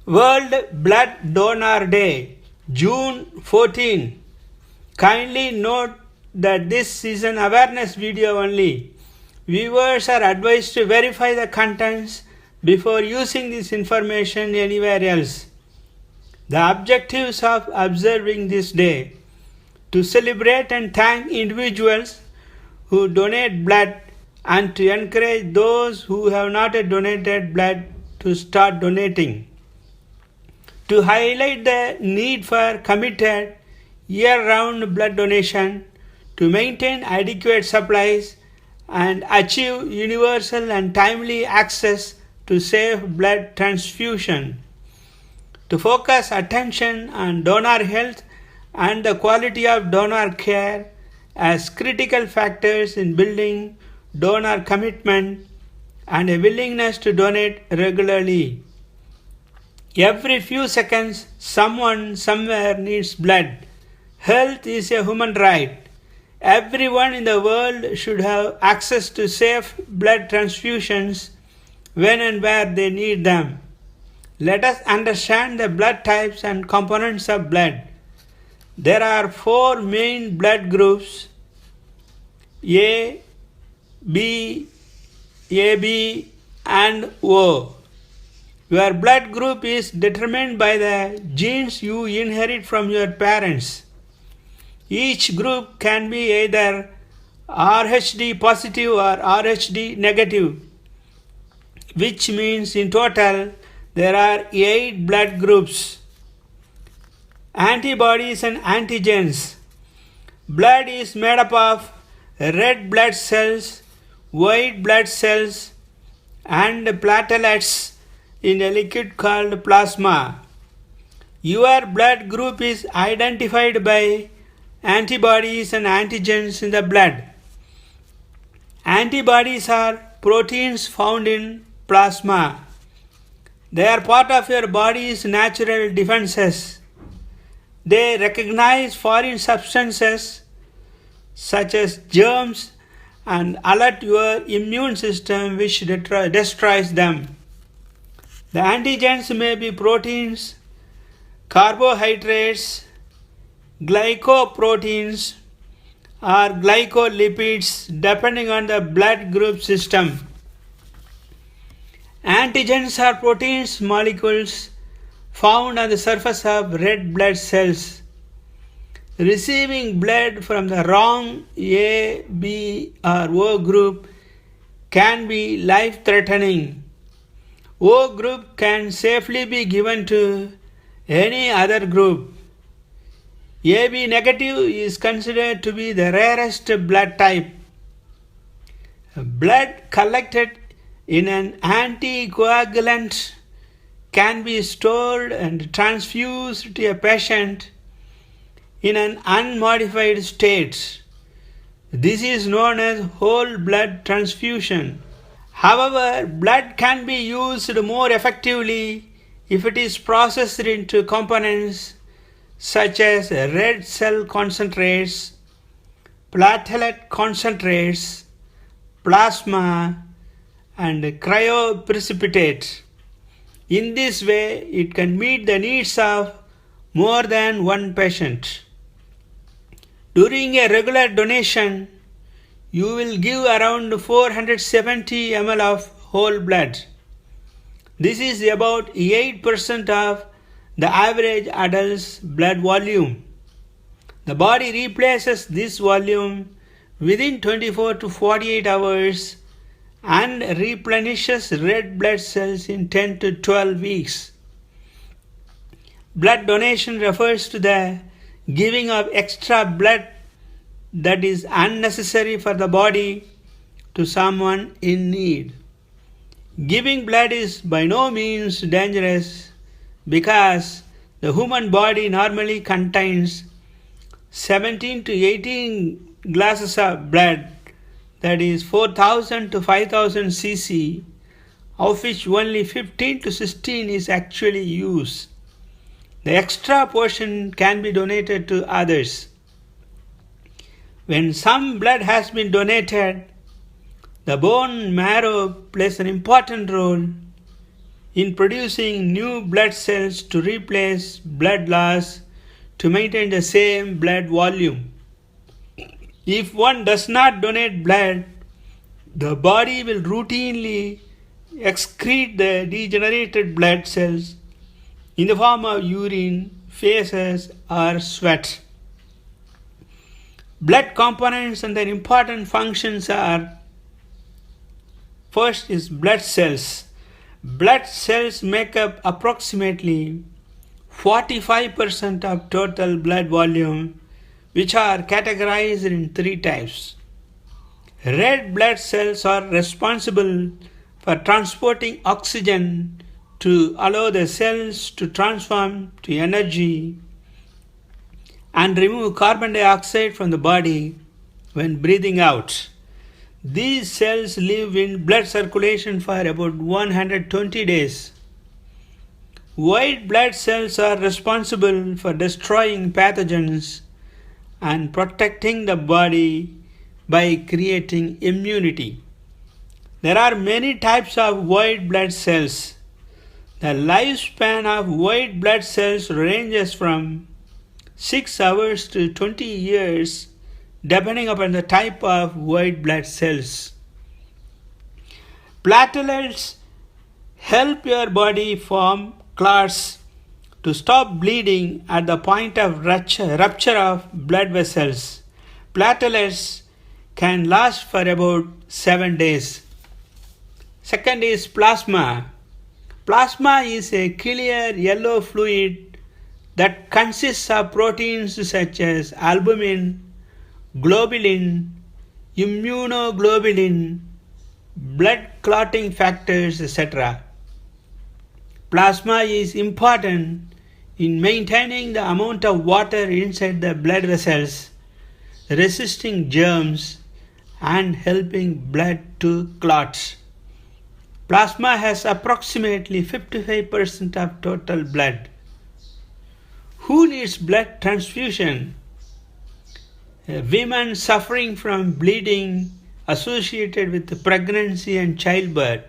World Blood Donor Day, June 14. Kindly note that this is an awareness video only. Viewers are advised to verify the contents before using this information anywhere else. The objectives of observing this day: to celebrate and thank individuals who donate blood and to encourage those who have not yet donated blood to start donating. To highlight the need for committed year-round blood donation, to maintain adequate supplies and achieve universal and timely access to safe blood transfusion, to focus attention on donor health and the quality of donor care as critical factors in building donor commitment and a willingness to donate regularly. Every few seconds, someone somewhere needs blood. Health is a human right. Everyone in the world should have access to safe blood transfusions when and where they need them. Let us understand the blood types and components of blood. There are 4 main blood groups: A, B, AB, and O. Your blood group is determined by the genes you inherit from your parents. Each group can be either RHD positive or RHD negative, which means in total there are 8 blood groups. Antibodies and antigens. Blood is made up of red blood cells, white blood cells, and platelets in a liquid called plasma. Your blood group is identified by antibodies and antigens in the blood. Antibodies are proteins found in plasma. They are part of your body's natural defenses. They recognize foreign substances such as germs and alert your immune system, which destroys them. The antigens may be proteins, carbohydrates, glycoproteins, or glycolipids, depending on the blood group system. Antigens are proteins molecules found on the surface of red blood cells. Receiving blood from the wrong A, B, or O group can be life-threatening. O group can safely be given to any other group. AB negative is considered to be the rarest blood type. Blood collected in an anticoagulant can be stored and transfused to a patient in an unmodified state. This is known as whole blood transfusion. However, blood can be used more effectively if it is processed into components such as red cell concentrates, platelet concentrates, plasma, and cryoprecipitate. In this way, it can meet the needs of more than one patient. During a regular donation, you will give around 470 ml of whole blood. This is about 8% of the average adult's blood volume. The body replaces this volume within 24 to 48 hours and replenishes red blood cells in 10 to 12 weeks. Blood donation refers to the giving of extra blood that is unnecessary for the body to someone in need. Giving blood is by no means dangerous because the human body normally contains 17 to 18 glasses of blood, that is 4,000 to 5,000 cc, of which only 15 to 16 is actually used. The extra portion can be donated to others. When some blood has been donated, the bone marrow plays an important role in producing new blood cells to replace blood loss to maintain the same blood volume. If one does not donate blood, the body will routinely excrete the degenerated blood cells in the form of urine, feces, or sweat. Blood components and their important functions are: first is blood cells. Blood cells make up approximately 45% of total blood volume, which are categorized in three types. Red blood cells are responsible for transporting oxygen to allow the cells to transform to energy and remove carbon dioxide from the body when breathing out. These cells live in blood circulation for about 120 days. White blood cells are responsible for destroying pathogens and protecting the body by creating immunity. There are many types of white blood cells. The lifespan of white blood cells ranges from 6 hours to 20 years depending upon the type of white blood cells. Platelets help your body form clots to stop bleeding at the point of rupture of blood vessels. Platelets can last for about 7 days. Second is plasma. Plasma is a clear yellow fluid that consists of proteins such as albumin, globulin, immunoglobulin, blood clotting factors, etc. Plasma is important in maintaining the amount of water inside the blood vessels, resisting germs, and helping blood to clot. Plasma has approximately 55% of total blood. Who needs blood transfusion? Women suffering from bleeding associated with pregnancy and childbirth.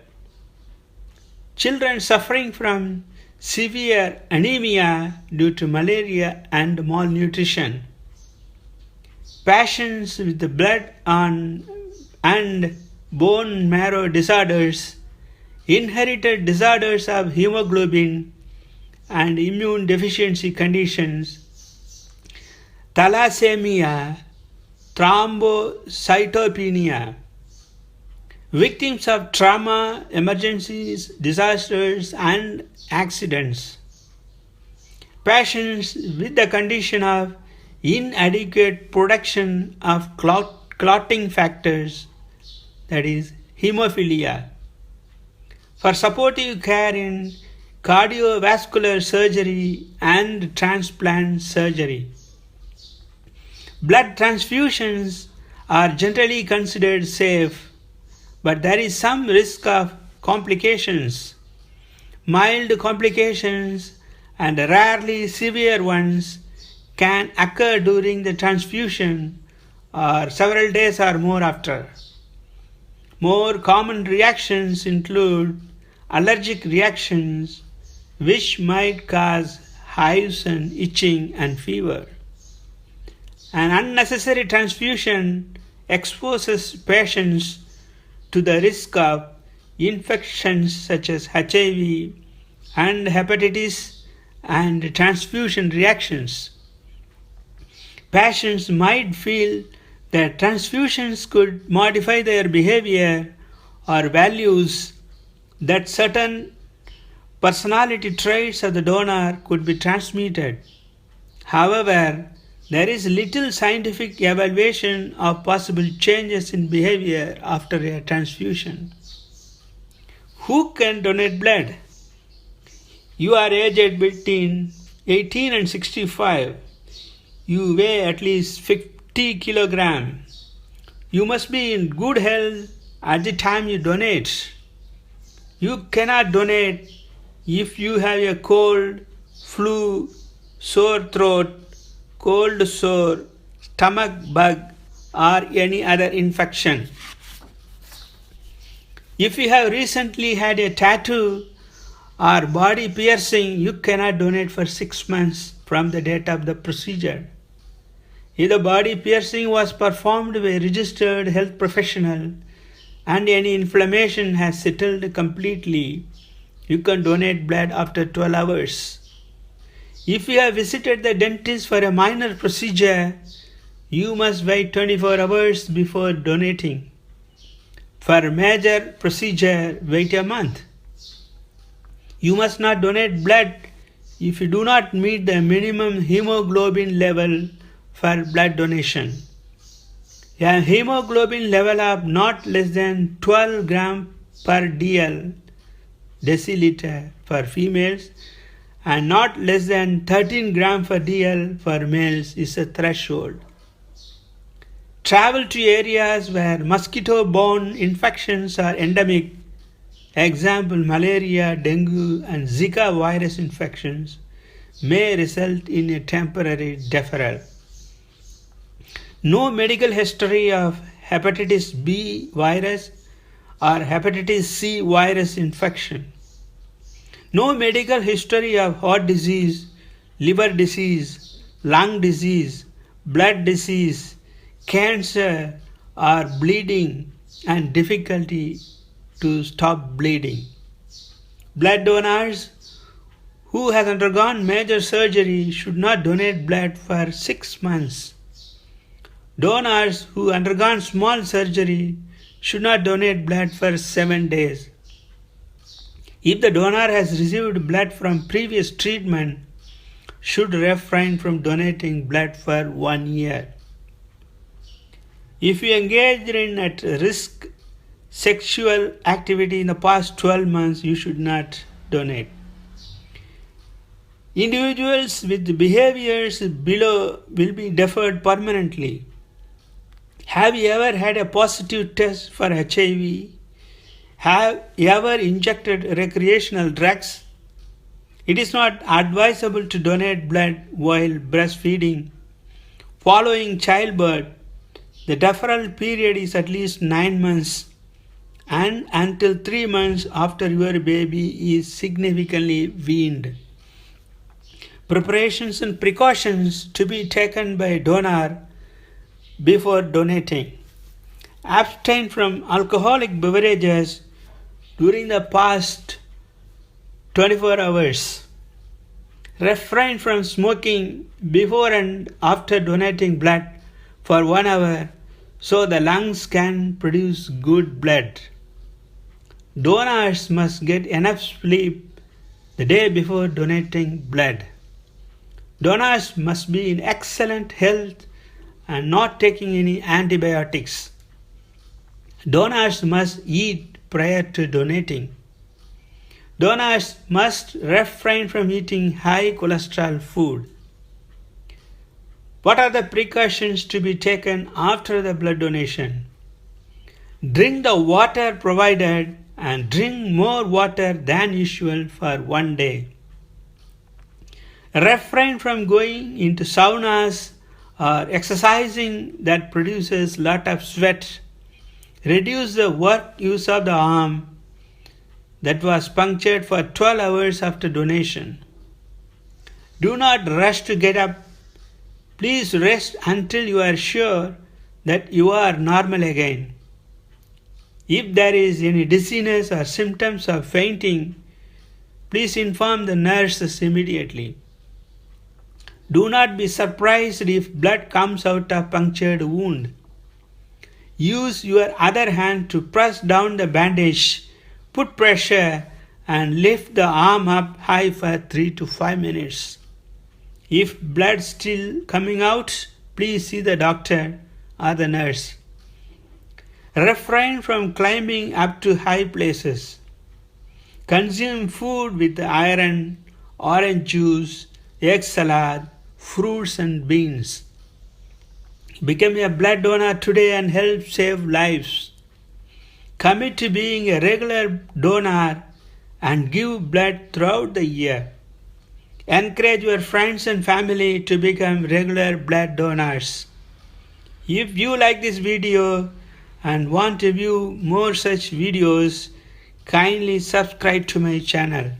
Children suffering from severe anemia due to malaria and malnutrition. Patients with blood and bone marrow disorders, inherited disorders of hemoglobin and immune deficiency conditions, thalassemia, thrombocytopenia, victims of trauma, emergencies, disasters, and accidents, patients with the condition of inadequate production of clotting factors, that is, hemophilia, for supportive care in cardiovascular surgery and transplant surgery. Blood transfusions are generally considered safe, but there is some risk of complications. Mild complications and rarely severe ones can occur during the transfusion or several days or more after. More common reactions include allergic reactions, which might cause hives and itching and fever. An unnecessary transfusion exposes patients to the risk of infections such as HIV and hepatitis and transfusion reactions. Patients might feel that transfusions could modify their behavior or values, that certain personality traits of the donor could be transmitted. However, there is little scientific evaluation of possible changes in behavior after a transfusion. Who can donate blood? You are aged between 18 and 65. You weigh at least 50 kilograms. You must be in good health at the time you donate. You cannot donate if you have a cold, flu, sore throat, cold sore, stomach bug, or any other infection. If you have recently had a tattoo or body piercing, you cannot donate for 6 months from the date of the procedure. If the body piercing was performed by a registered health professional and any inflammation has settled completely, you can donate blood after 12 hours. If you have visited the dentist for a minor procedure, you must wait 24 hours before donating. For a major procedure, wait a month. You must not donate blood if you do not meet the minimum hemoglobin level for blood donation. A hemoglobin level of not less than 12 gram per deciliter for females and not less than 13 gram per dl for males is a threshold. Travel to areas where mosquito-borne infections are endemic, example malaria, dengue and Zika virus infections, may result in a temporary deferral. No medical history of hepatitis B virus or hepatitis C virus infection. No medical history of heart disease, liver disease, lung disease, blood disease, cancer or bleeding and difficulty to stop bleeding. Blood donors who has undergone major surgery should not donate blood for 6 months. Donors who undergone small surgery should not donate blood for 7 days. If the donor has received blood from previous treatment, should refrain from donating blood for 1 year. If you engaged in at risk sexual activity in the past 12 months, you should not donate. Individuals with behaviors below will be deferred permanently. Have you ever had a positive test for HIV? Have you ever injected recreational drugs? It is not advisable to donate blood while breastfeeding. Following childbirth, the deferral period is at least 9 months and until 3 months after your baby is significantly weaned. Preparations and precautions to be taken by donor before donating. Abstain from alcoholic beverages during the past 24 hours. Refrain from smoking before and after donating blood for 1 hour so the lungs can produce good blood. Donors must get enough sleep the day before donating blood. Donors must be in excellent health and not taking any antibiotics. Donors must eat prior to donating. Donors must refrain from eating high cholesterol food. What are the precautions to be taken after the blood donation? Drink the water provided and drink more water than usual for 1 day. Refrain from going into saunas or exercising that produces lot of sweat. Reduce the work use of the arm that was punctured for 12 hours after donation. Do not rush to get up. Please rest until you are sure that you are normal again. If there is any dizziness or symptoms of fainting, please inform the nurses immediately. Do not be surprised if blood comes out of punctured wound. Use your other hand to press down the bandage, put pressure and lift the arm up high for 3 to 5 minutes. If blood still coming out, please see the doctor or the nurse. Refrain from climbing up to high places. Consume food with iron, orange juice, egg salad, fruits and beans. Become a blood donor today and help save lives. Commit to being a regular donor and give blood throughout the year. Encourage your friends and family to become regular blood donors. If you like this video and want to view more such videos, kindly subscribe to my channel.